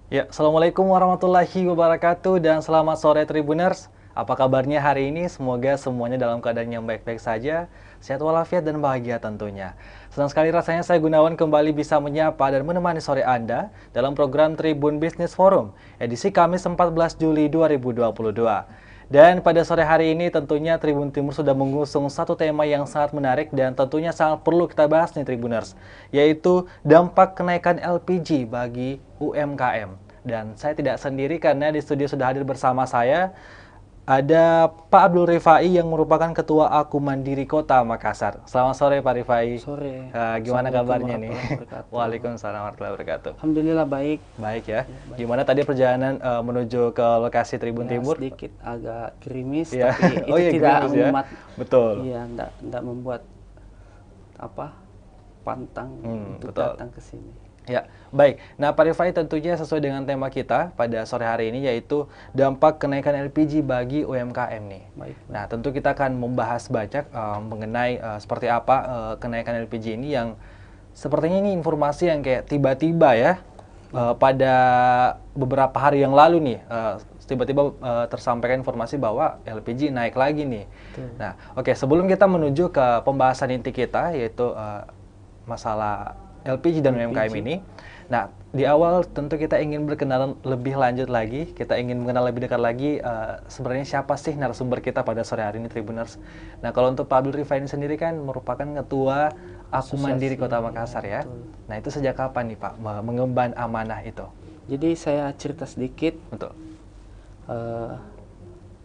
Ya, Assalamualaikum warahmatullahi wabarakatuh dan selamat sore Tribuners. Apa kabarnya hari ini? Semoga semuanya dalam keadaan yang baik-baik saja, sehat walafiat dan bahagia tentunya. Senang sekali rasanya saya Gunawan kembali bisa menyapa dan menemani sore Anda dalam program Tribun Business Forum, edisi Kamis 14 Juli 2022. Dan pada sore hari ini tentunya Tribun Timur sudah mengusung satu tema yang sangat menarik dan tentunya sangat perlu kita bahas nih Tribuners, yaitu dampak kenaikan LPG bagi UMKM. Dan saya tidak sendiri karena di studio sudah hadir bersama saya ada Pak Abdul Rifai yang merupakan Ketua Aku Mandiri Kota Makassar. Selamat sore Pak Rifai. Sore. Gimana Assalamualaikum kabarnya nih? warahmatullahi wabarakatuh. Waalaikumsalam warahmatullahi wabarakatuh. Alhamdulillah baik. Baik ya. Baik. Gimana tadi perjalanan menuju ke lokasi Tribun Ya, Timur? sedikit agak gerimis, Ya. tapi itu Oh iya, tidak gerimis ya. membuat, Betul. iya, tidak membuat apa pantang untuk Betul. datang ke sini. Ya, baik. Nah, Pak Rifai tentunya sesuai dengan tema kita pada sore hari ini yaitu dampak kenaikan LPG bagi UMKM nih. Baik. Nah, tentu kita akan membahas banyak mengenai seperti apa kenaikan LPG ini yang sepertinya ini informasi yang kayak tiba-tiba ya pada beberapa hari yang lalu nih tiba-tiba tersampaikan informasi bahwa LPG naik lagi nih. Betul. Nah, oke, sebelum kita menuju ke pembahasan inti kita yaitu masalah LPG dan UMKM ini. Nah, di awal tentu kita ingin berkenalan lebih lanjut lagi. Kita ingin mengenal lebih dekat lagi sebenarnya siapa sih narasumber kita pada sore hari ini Tribuners. Nah, kalau untuk Pak Abdul Rifai ini sendiri kan merupakan Ketua Aku Mandiri Kota Makassar ya. Betul. Nah, itu sejak kapan nih Pak mengemban amanah itu? Jadi saya cerita sedikit. Betul.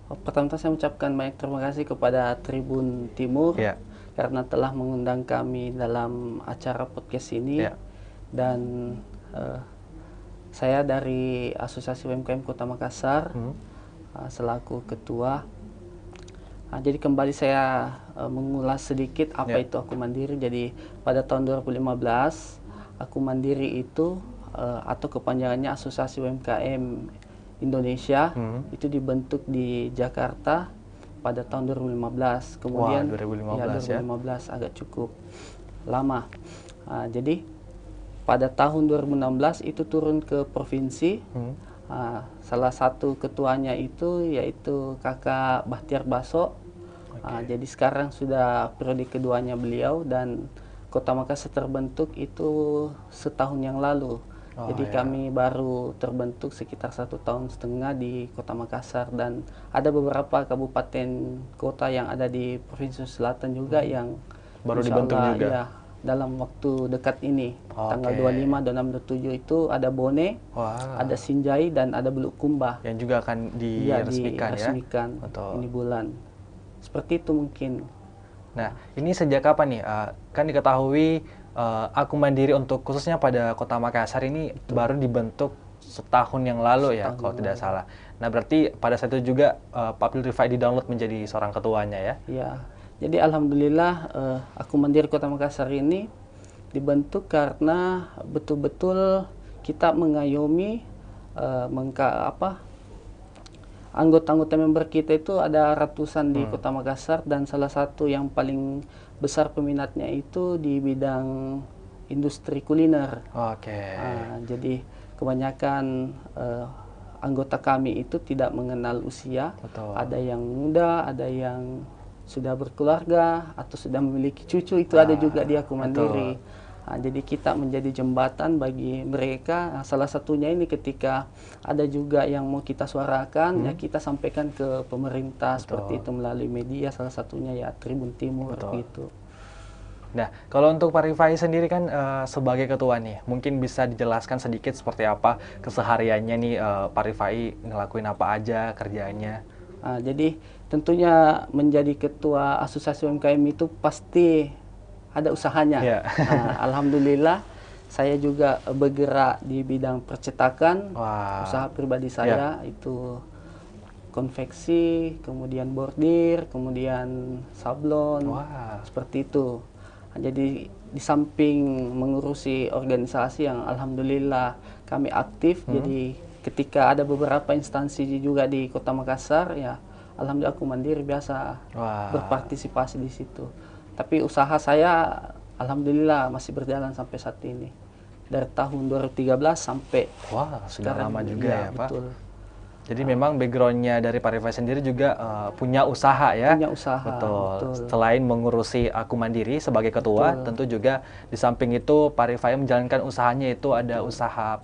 Pertama-tama saya mengucapkan banyak terima kasih kepada Tribun Timur Ya. karena telah mengundang kami dalam acara podcast ini. Ya. Dan saya dari Asosiasi UMKM Kota Makassar selaku ketua. Jadi kembali saya mengulas sedikit apa Ya. itu Aku Mandiri. Jadi pada tahun 2015 Aku Mandiri itu atau kepanjangannya Asosiasi UMKM Indonesia itu dibentuk di Jakarta pada tahun 2015. Kemudian 2015 ya, 2015 agak cukup lama. Jadi pada tahun 2016 itu turun ke provinsi. Salah satu ketuanya itu yaitu Kakak Bahtiar Baso. Jadi sekarang sudah periode keduanya beliau dan Kota Makassar terbentuk itu setahun yang lalu. Jadi kami baru terbentuk sekitar 1,5 tahun di Kota Makassar dan ada beberapa kabupaten kota yang ada di Provinsi Selatan juga yang Baru insya dibentuk Allah, juga? Ya, dalam waktu dekat ini. Tanggal 25, 26, 27 itu ada Bone, ada Sinjai dan ada Bulukumba. Yang juga akan diresmikan ya? Betul. Ini bulan. Seperti itu mungkin. Nah, ini sejak kapan nih? Kan diketahui Aku Mandiri untuk khususnya pada Kota Makassar ini baru dibentuk setahun yang lalu ya, kalau tidak salah. Nah, berarti pada saat itu juga Pak Abdul Rifai di-download menjadi seorang ketuanya ya? Ya, jadi alhamdulillah Aku Mandiri Kota Makassar ini dibentuk karena betul-betul kita mengayomi anggota-anggota member kita itu ada ratusan di Kota Makassar dan salah satu yang paling besar peminatnya itu di bidang industri kuliner. Jadi kebanyakan anggota kami itu tidak mengenal usia. Betul. Ada yang muda, ada yang sudah berkeluarga atau sudah memiliki cucu, itu ada juga di Aku Mandiri. Jadi kita menjadi jembatan bagi mereka. Salah satunya ini ketika ada juga yang mau kita suarakan, ya kita sampaikan ke pemerintah. Seperti itu melalui media, salah satunya ya Tribun Timur gitu. Nah, kalau untuk Pak Rifai sendiri kan sebagai ketua nih, mungkin bisa dijelaskan sedikit seperti apa kesehariannya nih Pak Rifai ngelakuin apa aja kerjaannya? Jadi tentunya menjadi ketua Asosiasi UMKM itu pasti ada usahanya. Alhamdulillah saya juga bergerak di bidang percetakan. Usaha pribadi saya itu konveksi, kemudian bordir, kemudian sablon, seperti itu. Jadi di samping mengurusi organisasi yang alhamdulillah kami aktif, jadi ketika ada beberapa instansi juga di Kota Makassar, ya alhamdulillah Aku Mandiri biasa berpartisipasi di situ. Tapi usaha saya alhamdulillah masih berjalan sampai saat ini dari tahun 2013 sampai Wah, sudah sekarang. lama juga ya, Pak. Betul. Jadi memang backgroundnya dari Pak Rifai sendiri juga punya usaha ya. Punya usaha. Betul. Selain mengurusi Aku Mandiri sebagai ketua, tentu juga di samping itu Pak Rifai menjalankan usahanya itu ada usaha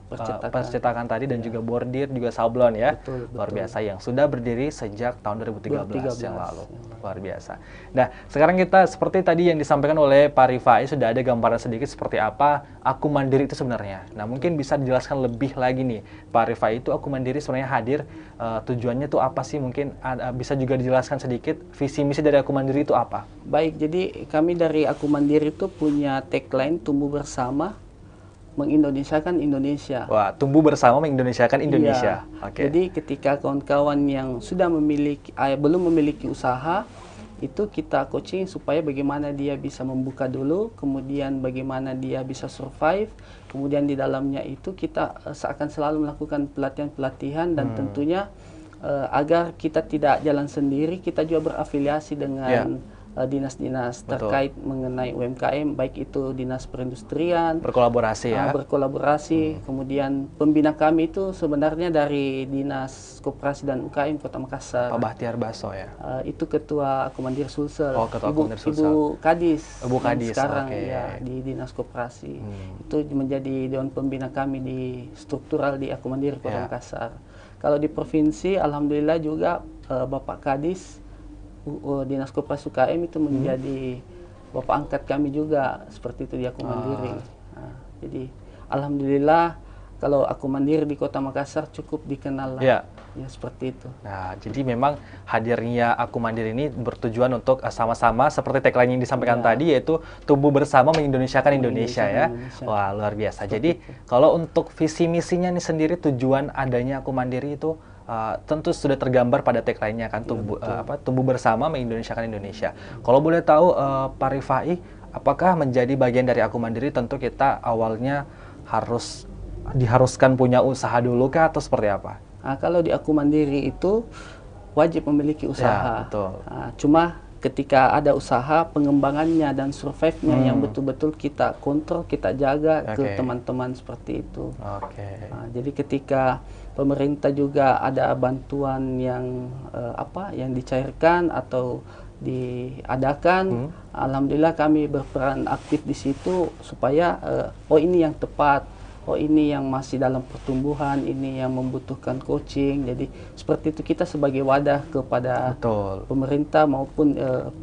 percetakan tadi dan juga bordir, juga sablon ya. Luar biasa yang sudah berdiri sejak tahun 2013 yang lalu. Luar biasa. Nah, sekarang kita seperti tadi yang disampaikan oleh Pak Rifai sudah ada gambaran sedikit seperti apa Aku Mandiri itu sebenarnya. Nah, mungkin bisa dijelaskan lebih lagi nih, Pak Rifai itu Aku Mandiri sebenarnya hadir tujuannya tuh apa sih? Mungkin bisa juga dijelaskan sedikit visi misi dari Aku Mandiri itu apa? Baik, jadi kami dari Aku Mandiri itu punya tagline tumbuh bersama mengindonesiakan Indonesia. Wah, tumbuh bersama mengindonesiakan Indonesia. Iya. Jadi ketika kawan-kawan yang sudah memiliki belum memiliki usaha, itu kita coaching supaya bagaimana dia bisa membuka dulu, kemudian bagaimana dia bisa survive, kemudian di dalamnya itu kita akan selalu melakukan pelatihan-pelatihan dan tentunya agar kita tidak jalan sendiri, kita juga berafiliasi dengan dinas-dinas terkait mengenai UMKM, baik itu dinas perindustrian, berkolaborasi ya. Berkolaborasi. Kemudian pembina kami itu sebenarnya dari Dinas Koperasi dan UKM Kota Makassar. Pak Bahtiar Baso ya. Itu ketua Aku Mandiri Sulsel. Oh, ketua Aku Mandiri Sulsel. Ibu Kadis. Ibu Kadis sekarang ya di Dinas Koperasi. Itu menjadi dewan pembina kami di struktural di Aku Mandiri Kota Makassar. Kalau di provinsi, alhamdulillah juga Bapak Kadis Dinas Koperasi UKM itu menjadi bapak angkat kami juga seperti itu di Aku Mandiri. Nah, jadi alhamdulillah kalau Aku Mandiri di Kota Makassar cukup dikenal lah. Ya seperti itu. Nah, jadi memang hadirnya Aku Mandiri ini bertujuan untuk sama-sama seperti tagline yang disampaikan tadi, yaitu tumbuh bersama mengindonesiakan Indonesia ya. Wah, luar biasa. Jadi kalau untuk visi misinya nih sendiri, tujuan adanya Aku Mandiri itu tentu sudah tergambar pada tagline-nya kan, tumbuh bersama mengindonesiakan Indonesia. Kalau boleh tahu Pak Rifai, apakah menjadi bagian dari Aku Mandiri tentu kita awalnya diharuskan punya usaha dulu kah atau seperti apa? Nah, kalau di Aku Mandiri itu wajib memiliki usaha. Ya, betul. Nah, cuma ketika ada usaha, pengembangannya dan survive-nya yang betul-betul kita kontrol, kita jaga ke teman-teman seperti itu. Nah, jadi ketika pemerintah juga ada bantuan yang yang dicairkan atau diadakan, alhamdulillah kami berperan aktif di situ supaya ini yang tepat, ini yang masih dalam pertumbuhan, ini yang membutuhkan coaching. Jadi seperti itu kita sebagai wadah kepada pemerintah maupun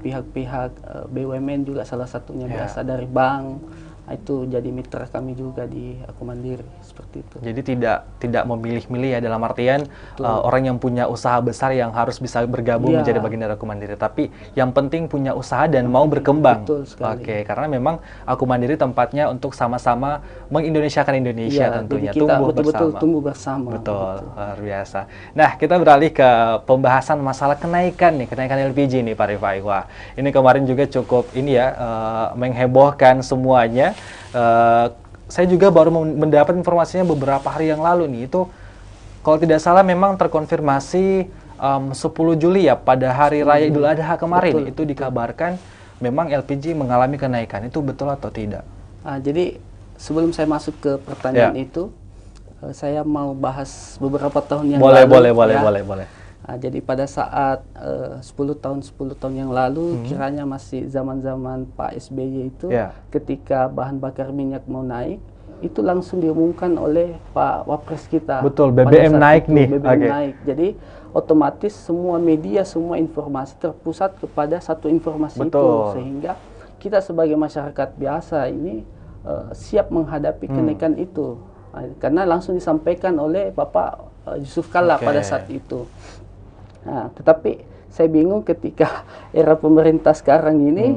pihak-pihak BUMN juga salah satunya biasa dari bank. Itu jadi mitra kami juga di Aku Mandiri seperti itu. Jadi tidak memilih-milih ya, dalam artian orang yang punya usaha besar yang harus bisa bergabung menjadi bagian dari Aku Mandiri, tapi yang penting punya usaha dan mau berkembang. Betul sekali. Karena memang Aku Mandiri tempatnya untuk sama-sama mengindonesiakan Indonesia tentunya, jadi kita betul-betul tumbuh bersama. Betul, luar biasa. Nah, kita beralih ke pembahasan masalah kenaikan LPG nih Pak Rifai. Wah, ini kemarin juga cukup menghebohkan semuanya. Saya juga baru mendapat informasinya beberapa hari yang lalu nih, itu kalau tidak salah memang terkonfirmasi 10 Juli ya, pada hari raya Idul Adha kemarin. Itu dikabarkan memang LPG mengalami kenaikan. Itu betul atau tidak? Jadi sebelum saya masuk ke pertanyaan itu, saya mau bahas beberapa tahun yang lalu. Boleh. Jadi pada saat 10 tahun yang lalu, kiranya masih zaman-zaman Pak SBY itu, ketika bahan bakar minyak mau naik, itu langsung diumumkan oleh Pak Wapres kita. Betul, BBM naik nih. BBM naik. Jadi otomatis semua media, semua informasi terpusat kepada satu informasi itu, sehingga kita sebagai masyarakat biasa ini siap menghadapi kenaikan itu, karena langsung disampaikan oleh Bapak Yusuf Kalla pada saat itu. Nah, tetapi saya bingung ketika era pemerintah sekarang ini,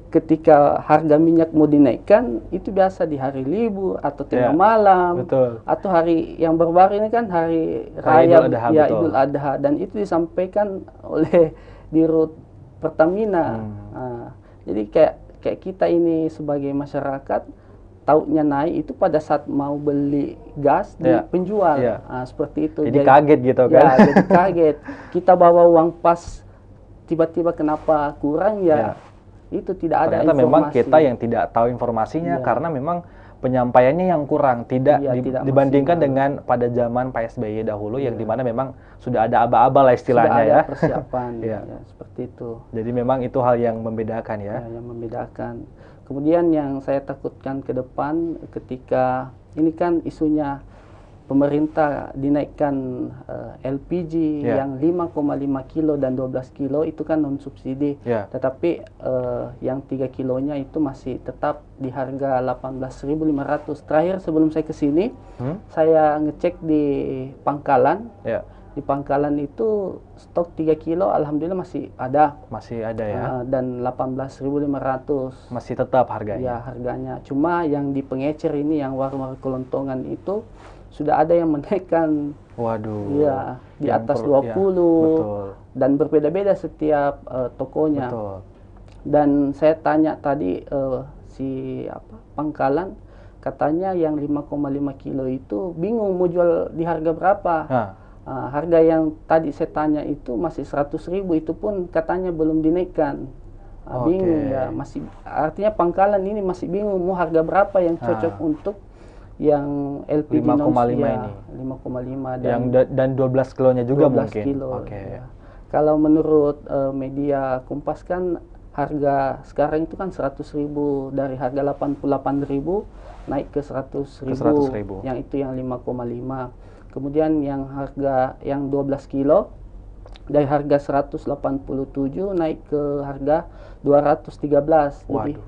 ketika harga minyak mau dinaikkan, itu biasa di hari libur atau tengah malam, atau hari yang baru-baru ini kan hari raya Idul Adha, dan itu disampaikan oleh Dirut Pertamina. Nah, jadi kayak kita ini sebagai masyarakat taunya naik itu pada saat mau beli gas di penjual. Nah, seperti itu. Jadi kaget gitu kan? Ya, jadi kaget. Kita bawa uang pas, tiba-tiba kenapa kurang itu tidak ada informasi. Ternyata memang kita yang tidak tahu informasinya, karena memang penyampaiannya yang kurang, tidak dibandingkan maksimal dengan pada zaman Pak SBY dahulu yang dimana memang sudah ada aba-aba lah istilahnya sudah ada ya. persiapan ya, seperti itu. Jadi memang itu hal yang membedakan ya. Yang membedakan. Kemudian yang saya takutkan ke depan ketika ini kan isunya pemerintah dinaikkan LPG yang 5,5 kilo dan 12 kilo itu kan non subsidi. Tetapi yang 3 kilonya itu masih tetap di harga 18.500. Terakhir sebelum saya ke sini, saya ngecek di Pangkalan. Di Pangkalan itu stok 3 kilo alhamdulillah masih ada. Masih ada ya. Dan 18.500. Masih tetap harganya. Ya, harganya. Cuma yang di pengecer ini yang warung-warung kelontongan itu sudah ada yang menaikkan. Waduh. Iya, di atas 20. Betul. Dan berbeda-beda setiap tokonya. Betul. Dan saya tanya tadi Pangkalan katanya yang 5,5 kilo itu bingung mau jual di harga berapa. Harga yang tadi saya tanya itu masih 100.000, itu pun katanya belum dinaikkan. Bingung ya, masih artinya Pangkalan ini masih bingung mau harga berapa yang cocok untuk yang LPG 5,5 ini. 5,5 dan 12 kilonya juga 12 mungkin. Kilo, ya. Kalau menurut media Kompas kan harga sekarang itu kan 100.000, dari harga 88.000 naik ke 100.000. Yang itu yang 5,5. Kemudian yang harga yang 12 kilo dari harga 187 naik ke harga 213. Waduh.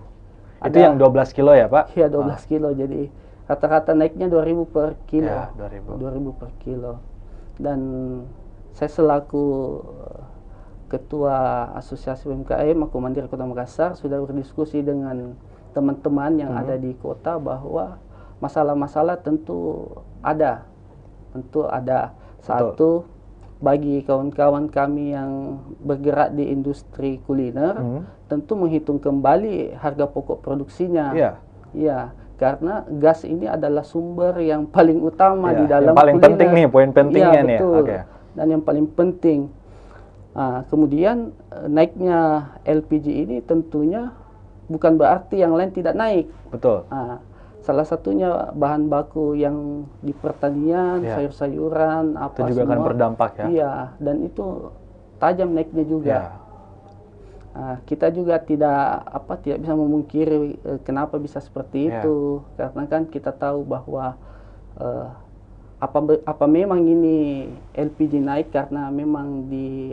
Itu yang 12 kilo ya, Pak? Iya, 12 kilo. Jadi rata-rata naiknya 2.000 per kilo. Ya, 2.000 per kilo. Dan saya selaku Ketua Asosiasi UMKM Aku Mandiri Kota Makassar sudah berdiskusi dengan teman-teman yang ada di kota bahwa masalah-masalah tentu ada. Satu, bagi kawan-kawan kami yang bergerak di industri kuliner, tentu menghitung kembali harga pokok produksinya. Iya, karena gas ini adalah sumber yang paling utama di dalam yang paling kuliner. Penting nih, poin pentingnya nih. Betul. Dan yang paling penting, kemudian naiknya LPG ini tentunya bukan berarti yang lain tidak naik. Betul. Salah satunya bahan baku yang di pertanian, sayur-sayuran, apa itu juga semua akan berdampak ya. Iya, dan itu tajam naiknya juga. Kita juga tidak bisa memungkiri kenapa bisa seperti itu, karena kan kita tahu bahwa apa memang ini LPG naik karena memang di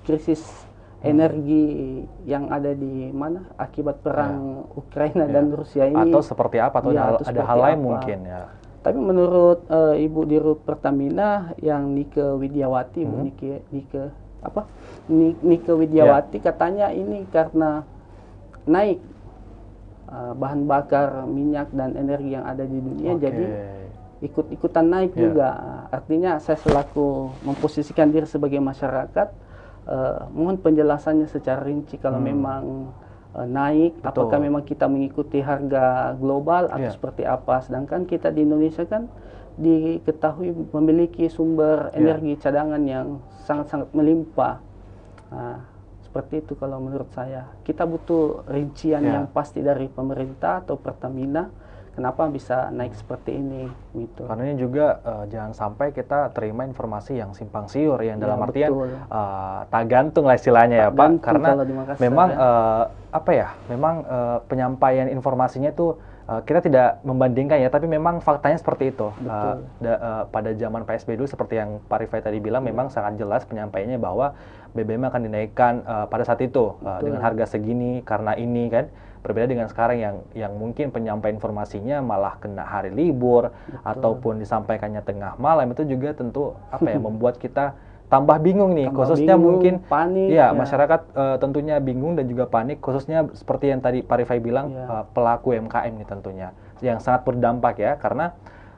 krisis energi yang ada di mana akibat perang Ukraina dan Rusia ini, atau seperti apa, atau ada hal lain mungkin ya. Tapi menurut Ibu Dirut Pertamina yang Nike Widiawati, Nike Widiawati katanya ini karena naik bahan bakar minyak dan energi yang ada di dunia, jadi ikut-ikutan naik juga. Artinya saya selaku memposisikan diri sebagai masyarakat, mohon penjelasannya secara rinci kalau memang naik. Apakah memang kita mengikuti harga global atau seperti apa? Sedangkan kita di Indonesia kan diketahui memiliki sumber energi cadangan yang sangat-sangat melimpah. Seperti itu kalau menurut saya. Kita butuh rincian yang pasti dari pemerintah atau Pertamina. Kenapa bisa naik seperti ini gitu. Karena ini juga jangan sampai kita terima informasi yang simpang siur, yang dalam artian tak gantung lah istilahnya ya Pak. Karena memang memang penyampaian informasinya itu kita tidak membandingkan ya, tapi memang faktanya seperti itu. Pada zaman PSBY dulu seperti yang Pak Rifai tadi bilang, memang sangat jelas penyampaiannya bahwa BBM akan dinaikkan pada saat itu dengan harga segini karena ini kan. Berbeda dengan sekarang yang mungkin penyampaian informasinya malah kena hari libur ataupun disampaikannya tengah malam, itu juga tentu membuat kita tambah bingung nih, khususnya mungkin panik, masyarakat tentunya bingung dan juga panik, khususnya seperti yang tadi Pak Rifai bilang, pelaku UMKM nih tentunya yang sangat berdampak ya, karena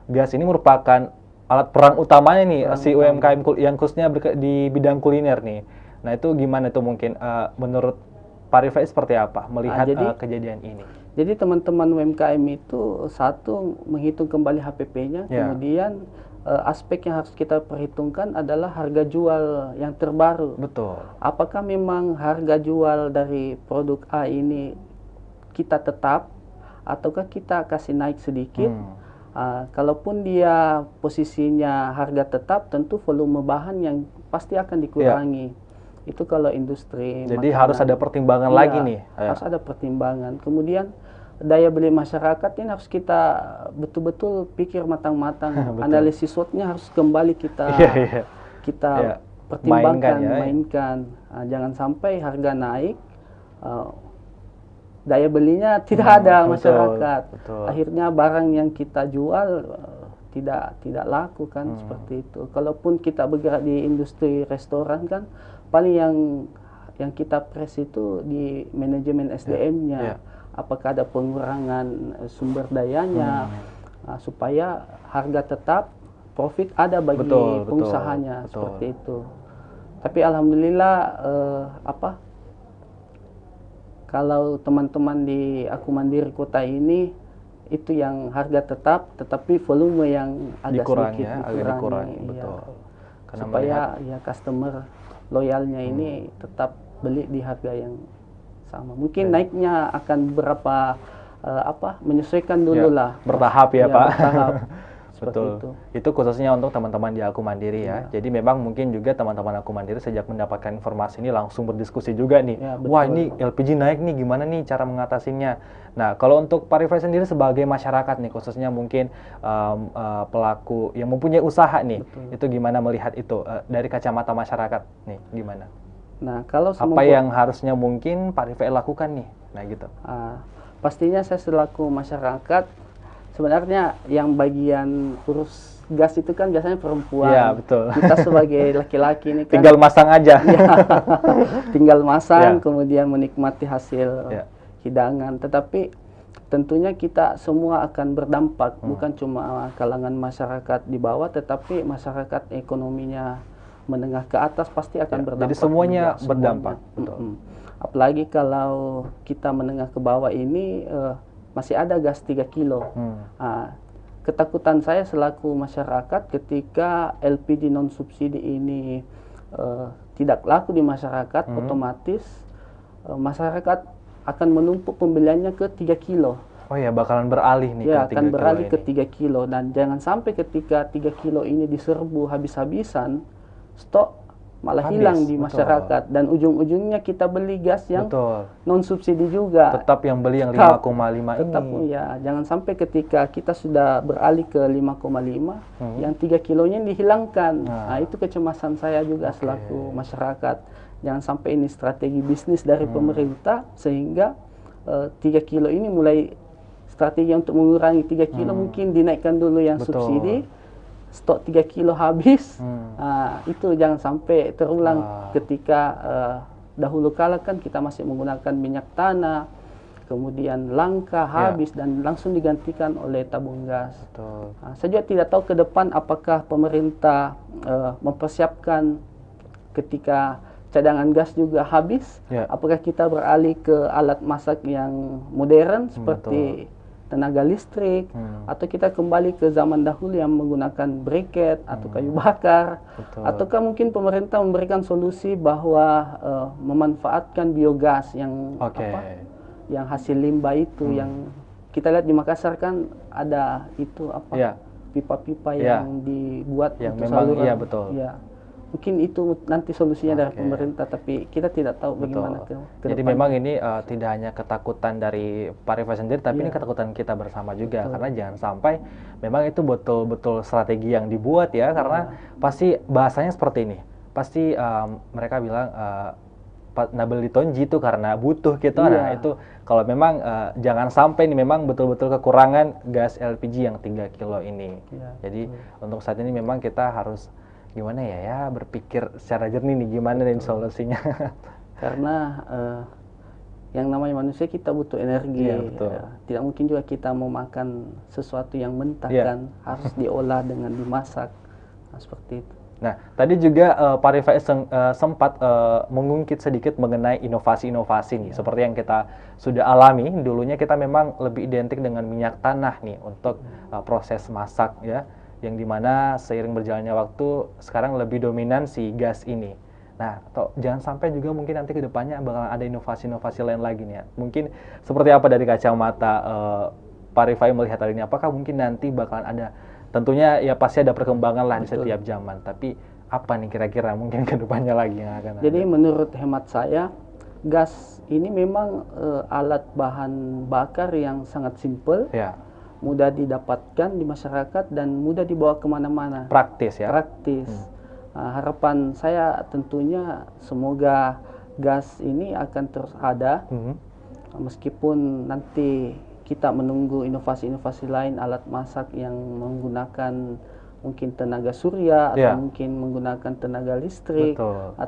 gas ini merupakan alat perang utamanya nih si UMKM yang khususnya di bidang kuliner nih. Nah itu gimana tuh mungkin menurut Pak Rifai seperti apa melihat kejadian ini? Jadi teman-teman UMKM itu satu menghitung kembali HPP-nya, kemudian aspek yang harus kita perhitungkan adalah harga jual yang terbaru. Betul. Apakah memang harga jual dari produk A ini kita tetap ataukah kita kasih naik sedikit. Kalaupun dia posisinya harga tetap, tentu volume bahan yang pasti akan dikurangi. Itu kalau industri. Jadi makanan. harus ada pertimbangan lagi nih. Harus ada pertimbangan. Kemudian daya beli masyarakat ini harus kita betul-betul pikir matang-matang. Analisis SWOT-nya harus kembali kita pertimbangkan, mainkan. Jangan sampai harga naik, daya belinya tidak ada masyarakat. Akhirnya barang yang kita jual tidak laku kan, seperti itu. Kalaupun kita bergerak di industri restoran kan, paling yang kita press itu di manajemen SDM-nya. Apakah ada pengurangan sumber dayanya, supaya harga tetap, profit ada bagi pengusahanya, seperti itu. Tapi alhamdulillah kalau teman-teman di Aku Mandiri Kota ini itu yang harga tetap, tetapi volume yang agak sedikit dikurangi, supaya customer loyalnya ini tetap beli di harga yang sama. Mungkin naiknya akan berapa menyesuaikan dulu lah. Bertahap ya Pak. Bertahap. Betul. Itu khususnya untuk teman-teman di Aku Mandiri ya. Jadi memang mungkin juga teman-teman Aku Mandiri sejak mendapatkan informasi ini langsung berdiskusi juga nih. Wah ini LPG naik nih, gimana nih cara mengatasinya? Nah kalau untuk Pak Rifai sendiri sebagai masyarakat nih, khususnya mungkin pelaku yang mempunyai usaha nih, itu gimana melihat itu dari kacamata masyarakat nih, gimana? Nah kalau apa yang harusnya mungkin Pak Rifai lakukan nih? Nah gitu. Pastinya saya selaku masyarakat, sebenarnya yang bagian urus gas itu kan biasanya perempuan. Iya, betul. Kita sebagai laki-laki ini kan tinggal masang aja. Tinggal masang, kemudian menikmati hasil hidangan. Tetapi tentunya kita semua akan berdampak, bukan cuma kalangan masyarakat di bawah, tetapi masyarakat ekonominya menengah ke atas pasti akan berdampak. Jadi semuanya berdampak. Betul. Apalagi kalau kita menengah ke bawah ini masih ada gas 3 kilo. Ketakutan saya selaku masyarakat ketika LPG non subsidi ini tidak laku di masyarakat, otomatis masyarakat akan menumpuk pembeliannya ke 3 kilo. Oh ya, bakalan beralih nih ke 3 akan beralih ke 3 kilo. Dan jangan sampai ketika 3 kilo ini diserbu habis-habisan, stok malah hilang di masyarakat. Dan ujung-ujungnya kita beli gas yang non subsidi juga. Tetap yang beli yang 5,5 ini. Tetap ya, jangan sampai ketika kita sudah beralih ke 5,5, yang 3 kilonya dihilangkan. Nah, itu kecemasan saya juga selaku masyarakat. Jangan sampai ini strategi bisnis dari pemerintah, sehingga 3 kilo ini mulai strategi untuk mengurangi 3 kilo, mungkin dinaikkan dulu yang subsidi. Stok 3 kilo habis, itu jangan sampai terulang ketika dahulu kala kan kita masih menggunakan minyak tanah, kemudian langka, habis, dan langsung digantikan oleh tabung gas. Saya juga tidak tahu ke depan apakah pemerintah mempersiapkan ketika cadangan gas juga habis, apakah kita beralih ke alat masak yang modern seperti tenaga listrik, atau kita kembali ke zaman dahulu yang menggunakan briket atau kayu bakar, ataukah mungkin pemerintah memberikan solusi bahwa memanfaatkan biogas yang yang hasil limbah itu, yang kita lihat di Makassar kan ada itu pipa-pipa yang dibuat yang untuk memang saluran. Mungkin itu nanti solusinya dari pemerintah, tapi kita tidak tahu bagaimana ke Jadi depan. memang ini tidak hanya ketakutan dari Pak Rifai sendiri, tapi ini ketakutan kita bersama juga. Karena jangan sampai memang itu betul-betul strategi yang dibuat ya, karena pasti bahasanya seperti ini. Pasti mereka bilang nabel ditonji itu karena butuh gitu. Nah itu kalau memang jangan sampai ini memang betul-betul kekurangan gas LPG yang 3 kilo ini. Jadi untuk saat ini memang kita harus gimana ya berpikir secara jernih nih gimana nih solusinya. Karena yang namanya manusia kita butuh energi. Tidak mungkin juga kita mau makan sesuatu yang mentah kan, harus diolah dengan dimasak. Nah, seperti itu. Nah, tadi juga Pak Rifai sempat mengungkit sedikit mengenai inovasi-inovasi nih, seperti yang kita sudah alami. Dulunya kita memang lebih identik dengan minyak tanah nih untuk proses masak ya, yang dimana seiring berjalannya waktu sekarang lebih dominan si gas ini. Nah, atau jangan sampai juga mungkin nanti ke depannya bakalan ada inovasi-inovasi lain lagi nih ya. Mungkin seperti apa dari kacamata Pak Rifai melihat hal ini? Apakah mungkin nanti bakalan ada, tentunya ya pasti ada perkembangan lah di setiap zaman, tapi apa nih kira-kira mungkin ke depannya lagi yang akan Jadi ada? menurut hemat saya, gas ini memang alat bahan bakar yang sangat simpel, Ya, mudah didapatkan di masyarakat dan mudah dibawa kemana-mana. praktis ya. Praktis. Harapan saya tentunya semoga gas ini akan terus ada, meskipun nanti kita menunggu inovasi-inovasi lain, alat masak yang menggunakan mungkin tenaga surya atau mungkin menggunakan tenaga listrik.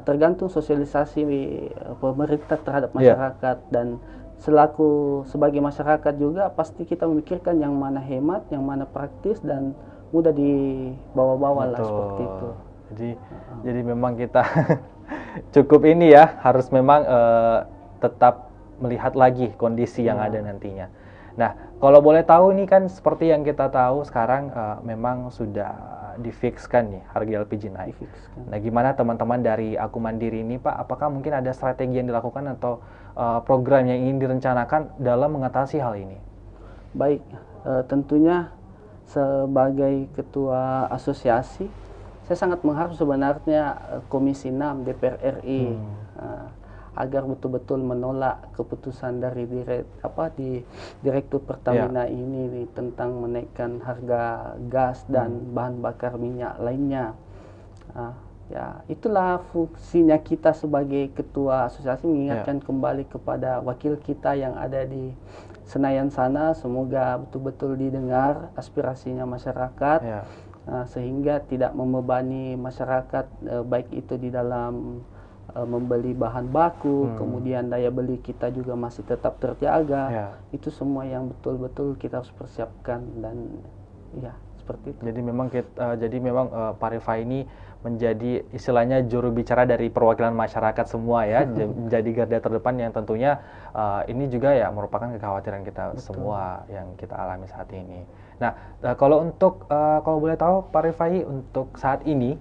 Tergantung sosialisasi pemerintah terhadap masyarakat, dan sebagai masyarakat juga pasti kita memikirkan yang mana hemat, yang mana praktis dan mudah dibawa-bawa lah, seperti itu. Jadi memang kita cukup ini ya, harus memang tetap melihat lagi kondisi yang ada nantinya. Nah, kalau boleh tahu ini kan seperti yang kita tahu sekarang memang sudah difikskan nih harga LPG naik. Nah, gimana teman-teman dari Aku Mandiri ini Pak, apakah mungkin ada strategi yang dilakukan atau program yang ingin direncanakan dalam mengatasi hal ini? Baik, tentunya sebagai ketua asosiasi, saya sangat mengharap sebenarnya Komisi 6 DPR RI agar betul-betul menolak keputusan dari Direktur Pertamina ini tentang menaikkan harga gas dan bahan bakar minyak lainnya. Ya, itulah fungsinya kita sebagai ketua asosiasi, mengingatkan kembali kepada wakil kita yang ada di Senayan sana, semoga betul-betul didengar aspirasinya masyarakat, sehingga tidak membebani masyarakat, baik itu di dalam membeli bahan baku, kemudian daya beli kita juga masih tetap terjaga. Itu semua yang betul-betul kita harus persiapkan, dan ya seperti itu. Jadi memang Pak Rifai ini menjadi istilahnya juru bicara dari perwakilan masyarakat semua ya, menjadi garda terdepan yang tentunya ini juga ya merupakan kekhawatiran kita semua yang kita alami saat ini. Nah, kalau boleh tahu Pak Rifai, untuk saat ini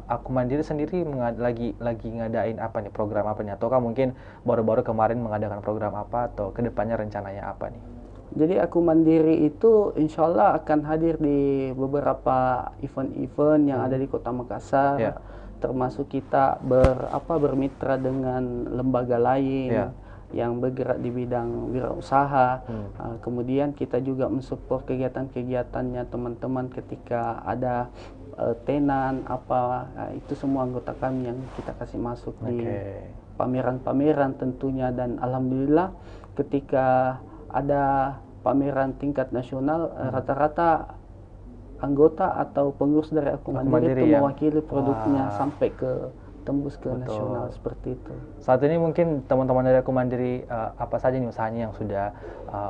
Aku Mandiri sendiri lagi ngadain apa nih, program apa nih, ataukah mungkin baru-baru kemarin mengadakan program apa, atau kedepannya rencananya apa nih? Jadi Aku Mandiri itu insya Allah akan hadir di beberapa event-event yang ada di Kota Makassar, termasuk kita bermitra dengan lembaga lain yang bergerak di bidang wirausaha. Kemudian kita juga mensupport kegiatan-kegiatannya teman-teman ketika ada tenan itu semua anggota kami yang kita kasih masuk di pameran-pameran tentunya. Dan alhamdulillah ketika ada pameran tingkat nasional, rata-rata anggota atau pengurus dari Aku Mandiri itu mewakili produknya sampai tembus ke nasional, seperti itu. Saat ini mungkin teman-teman dari Aku Mandiri apa saja nih usahanya yang sudah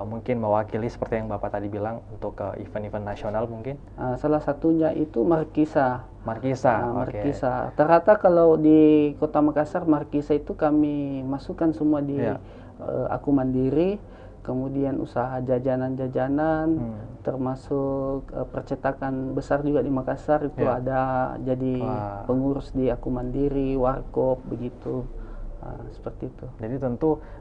mungkin mewakili seperti yang Bapak tadi bilang untuk event-event nasional mungkin? Salah satunya itu Markisa. Markisa. Rata-rata kalau di Kota Makassar, Markisa itu kami masukkan semua di Aku Mandiri. Kemudian usaha jajanan-jajanan, termasuk percetakan besar juga di Makassar itu ada, jadi pengurus di Aku Mandiri, Warkop, begitu. Seperti itu. Jadi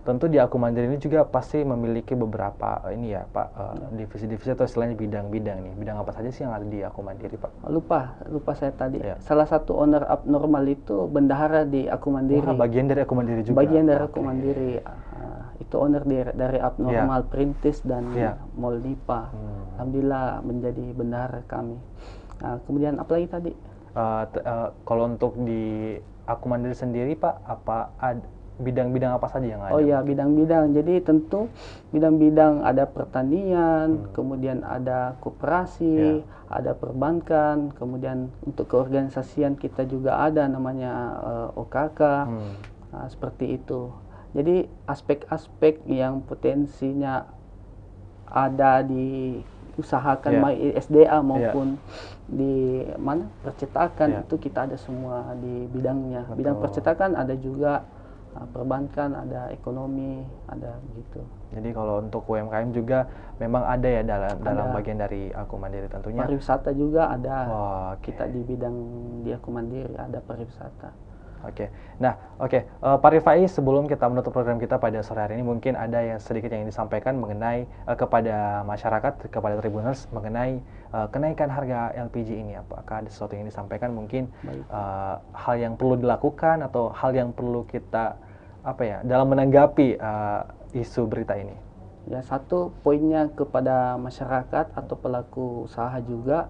tentu di Aku Mandiri ini juga pasti memiliki beberapa ini ya Pak, divisi-divisi atau istilahnya bidang-bidang nih. Bidang apa saja sih yang ada di Aku Mandiri Pak? Lupa saya tadi. Salah satu owner abnormal itu bendahara di Aku Mandiri. Bagian dari Aku Mandiri juga? Bagian dari Aku Mandiri. Itu owner dari abnormal Perintis dan Mall Dipa. Alhamdulillah menjadi bendahara kami. Kemudian apa lagi tadi? Kalau untuk di Aku Mandiri sendiri Pak, bidang-bidang apa saja yang ada? Oh ya, bidang-bidang. Jadi tentu bidang-bidang ada pertanian, kemudian ada koperasi, ada perbankan, kemudian untuk keorganisasian kita juga ada namanya OKK, seperti itu. Jadi aspek-aspek yang potensinya ada diusahakan baik SDA maupun di percetakan, itu kita ada semua di bidangnya. Bidang percetakan ada juga, perbankan ada, ekonomi ada, begitu. Jadi kalau untuk UMKM juga memang ada ya dalam bagian dari Aku Mandiri tentunya. Pariwisata juga ada. Kita di bidang di Aku Mandiri ada pariwisata. Oke. Nah, Pak Rifai, sebelum kita menutup program kita pada sore hari ini, mungkin ada yang sedikit yang disampaikan mengenai kepada masyarakat, kepada Tribuners mengenai kenaikan harga LPG ini. Apakah ada sesuatu yang disampaikan mungkin hal yang perlu dilakukan atau hal yang perlu kita dalam menanggapi isu berita ini? Ya, satu poinnya kepada masyarakat atau pelaku usaha juga,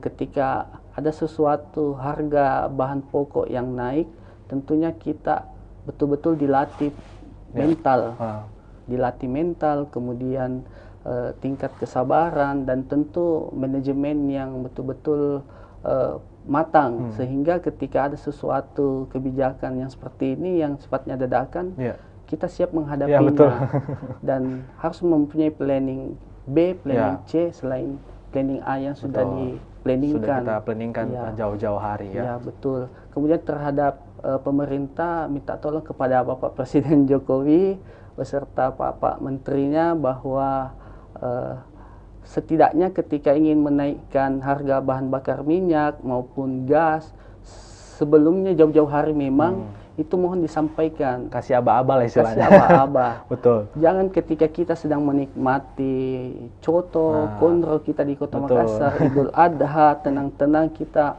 ketika ada sesuatu harga bahan pokok yang naik, tentunya kita betul-betul dilatih mental, dilatih mental, kemudian tingkat kesabaran dan tentu manajemen yang betul-betul matang, sehingga ketika ada sesuatu kebijakan yang seperti ini yang sifatnya dadakan, kita siap menghadapinya dan harus mempunyai planning B, planning C selain planning A yang sudah Sudah diplaningkan. kita planningkan jauh-jauh hari ya. Ya, betul. Kemudian terhadap pemerintah, minta tolong kepada Bapak Presiden Jokowi beserta Pak Menterinya bahwa setidaknya ketika ingin menaikkan harga bahan bakar minyak maupun gas, sebelumnya jauh-jauh hari memang itu mohon disampaikan. Kasih aba-aba lah istilahnya. Kasih aba-aba. Betul. Jangan ketika kita sedang menikmati coto, kondro kita di Kota Makassar, Idul Adha, tenang-tenang kita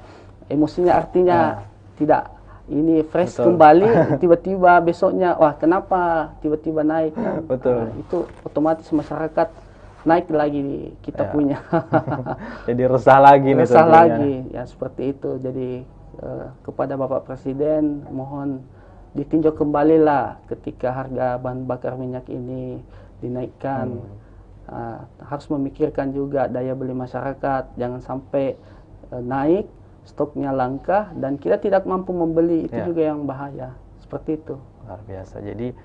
emosinya artinya tidak ini fresh kembali, tiba-tiba besoknya, wah kenapa tiba-tiba naik. Betul. Itu otomatis masyarakat naik lagi kita punya. Jadi resah lagi nih. Resah lagi, ya seperti itu. Jadi kepada Bapak Presiden mohon ditinjau kembali lah ketika harga bahan bakar minyak ini dinaikkan. Harus memikirkan juga daya beli masyarakat, jangan sampai naik, stoknya langka dan kita tidak mampu membeli, itu juga yang bahaya. Seperti itu. Luar biasa. Jadi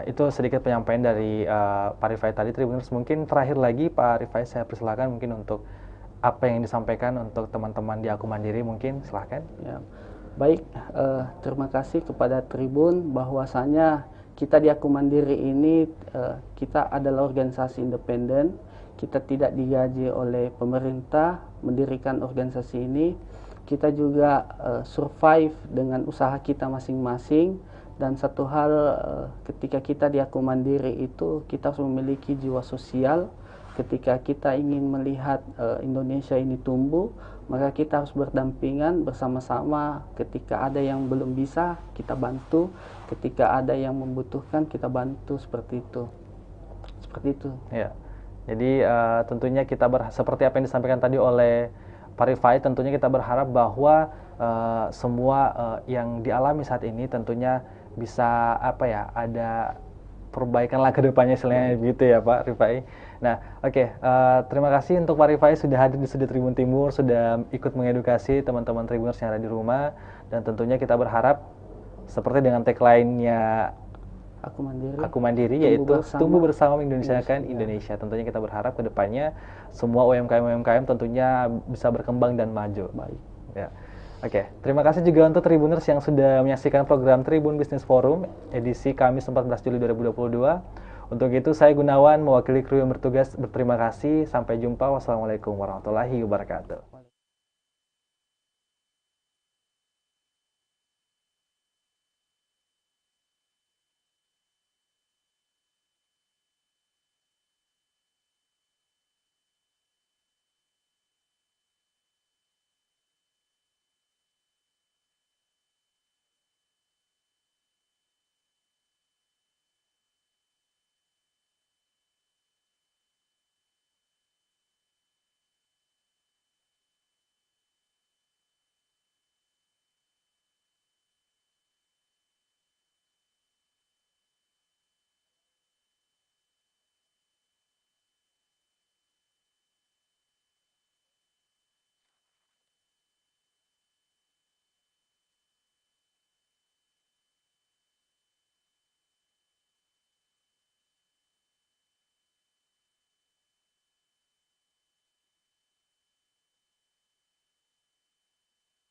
itu sedikit penyampaian dari Pak Rifai tadi. Tribuners, mungkin terakhir lagi Pak Rifai saya persilakan mungkin untuk apa yang disampaikan untuk teman-teman di Aku Mandiri, mungkin silahkan. Ya. Baik, terima kasih kepada Tribun bahwasanya kita di Aku Mandiri ini kita adalah organisasi independen, kita tidak digaji oleh pemerintah mendirikan organisasi ini, kita juga survive dengan usaha kita masing-masing. Dan satu hal, ketika kita di Aku Mandiri itu kita harus memiliki jiwa sosial. Ketika kita ingin melihat Indonesia ini tumbuh, maka kita harus berdampingan bersama-sama. Ketika ada yang belum bisa, kita bantu. Ketika ada yang membutuhkan, kita bantu, seperti itu. Seperti itu. Ya. Jadi tentunya kita seperti apa yang disampaikan tadi oleh Pak Rifai, tentunya kita berharap bahwa semua yang dialami saat ini tentunya bisa ada perbaikanlah ke depannya selain begitu ya Pak Rifai. Nah, terima kasih untuk Pak Rifai sudah hadir di Studio Tribun Timur, sudah ikut mengedukasi teman-teman Tribuners yang ada di rumah, dan tentunya kita berharap seperti dengan tagline-nya Aku Mandiri yaitu tumbuh bersama Indonesiakan Indonesia. Tentunya kita berharap ke depannya semua UMKM tentunya bisa berkembang dan maju. Baik. Ya. Terima kasih juga untuk Tribuners yang sudah menyaksikan program Tribun Business Forum edisi Kamis 14 Juli 2022. Untuk itu saya Gunawan mewakili kru yang bertugas berterima kasih. Sampai jumpa. Wassalamualaikum warahmatullahi wabarakatuh.